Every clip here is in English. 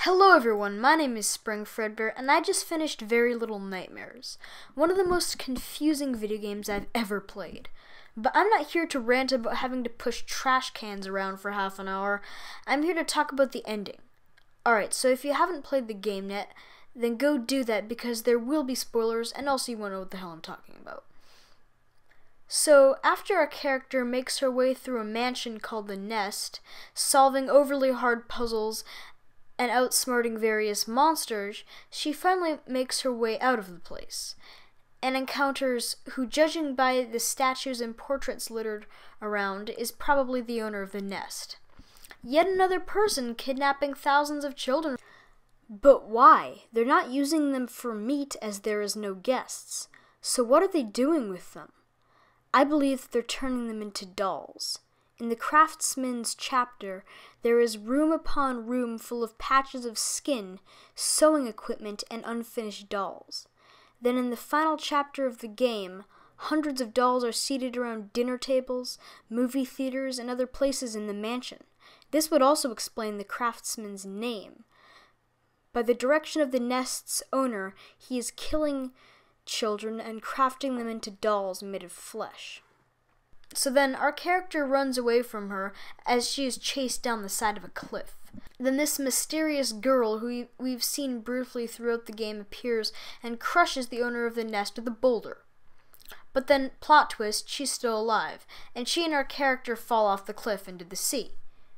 Hello everyone, my name is Spring Fredbear, and I just finished Very Little Nightmares, one of the most confusing video games I've ever played. But I'm not here to rant about having to push trash cans around for half an hour. I'm here to talk about the ending. Alright, so if you haven't played the game yet, then go do that because there will be spoilers, and also you won't know what the hell I'm talking about. So, after our character makes her way through a mansion called the Nest, solving overly hard puzzles and outsmarting various monsters, she finally makes her way out of the place, and encounters who, judging by the statues and portraits littered around, is probably the owner of the Nest. Yet another person kidnapping thousands of children. But why? They're not using them for meat as there is no guests. So what are they doing with them? I believe they're turning them into dolls. In the Craftsman's chapter, there is room upon room full of patches of skin, sewing equipment, and unfinished dolls. Then in the final chapter of the game, hundreds of dolls are seated around dinner tables, movie theaters, and other places in the mansion. This would also explain the Craftsman's name. By the direction of the Nest's owner, he is killing children and crafting them into dolls made of flesh. So then our character runs away from her as she is chased down the side of a cliff. Then this mysterious girl who we've seen briefly throughout the game appears and crushes the owner of the Nest with a boulder. But then, plot twist, she's still alive, and she and our character fall off the cliff into the sea.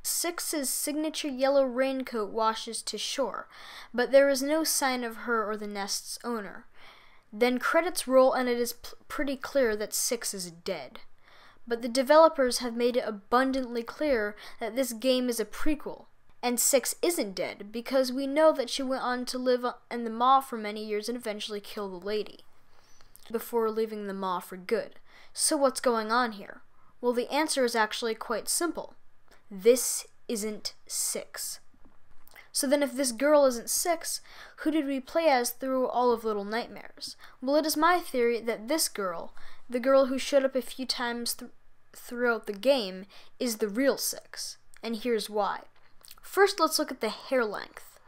Six's signature yellow raincoat washes to shore, but there is no sign of her or the Nest's owner. Then credits roll and it is pretty clear that Six is dead. But the developers have made it abundantly clear that this game is a prequel, and Six isn't dead because we know that she went on to live in the Maw for many years and eventually kill the lady before leaving the Maw for good. So what's going on here? Well, the answer is actually quite simple. This isn't Six. So then if this girl isn't Six, who did we play as through all of Little Nightmares? Well, it is my theory that this girl, the girl who showed up a few times throughout the game, is the real Six. And here's why. First, let's look at the hair length.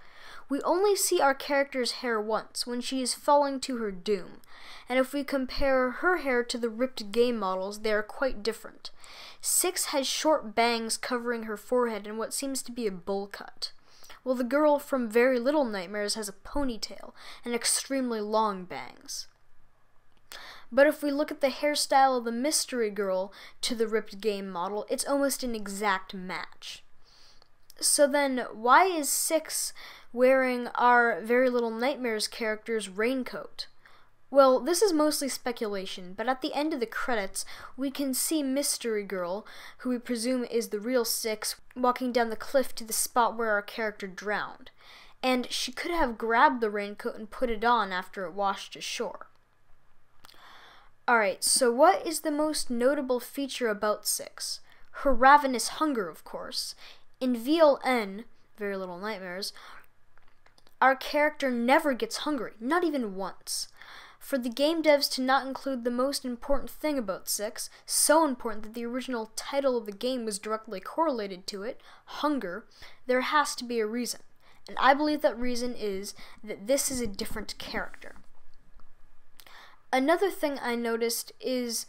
We only see our character's hair once, when she is falling to her doom. And if we compare her hair to the ripped game models, they are quite different. Six has short bangs covering her forehead and what seems to be a bowl cut. Well, the girl from Very Little Nightmares has a ponytail and extremely long bangs. But if we look at the hairstyle of the mystery girl to the ripped game model, it's almost an exact match. So then, why is Six wearing our Very Little Nightmares character's raincoat? Well, this is mostly speculation, but at the end of the credits, we can see Mystery Girl, who we presume is the real Six, walking down the cliff to the spot where our character drowned. And she could have grabbed the raincoat and put it on after it washed ashore. Alright, so what is the most notable feature about Six? Her ravenous hunger, of course. In VLN, Very Little Nightmares, our character never gets hungry, not even once. For the game devs to not include the most important thing about Six, so important that the original title of the game was directly correlated to it, hunger, there has to be a reason. And I believe that reason is that this is a different character. Another thing I noticed is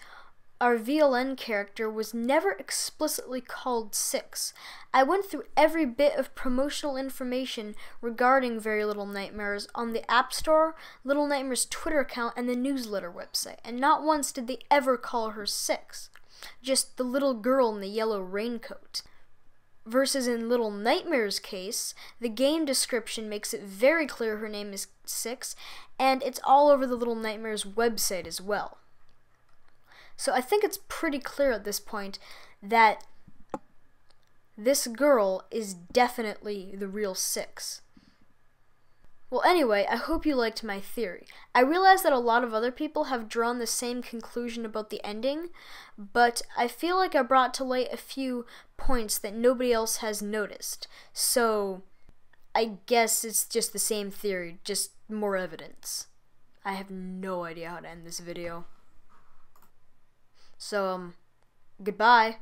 our VLN character was never explicitly called Six. I went through every bit of promotional information regarding Very Little Nightmares on the App Store, Little Nightmares Twitter account, and the newsletter website, and not once did they ever call her Six. Just the little girl in the yellow raincoat. Versus in Little Nightmares' case, the game description makes it very clear her name is Six, and it's all over the Little Nightmares website as well. So I think it's pretty clear at this point that this girl is definitely the real Six. Well, anyway, I hope you liked my theory. I realize that a lot of other people have drawn the same conclusion about the ending, but I feel like I brought to light a few points that nobody else has noticed. So I guess it's just the same theory, just more evidence. I have no idea how to end this video. So, goodbye.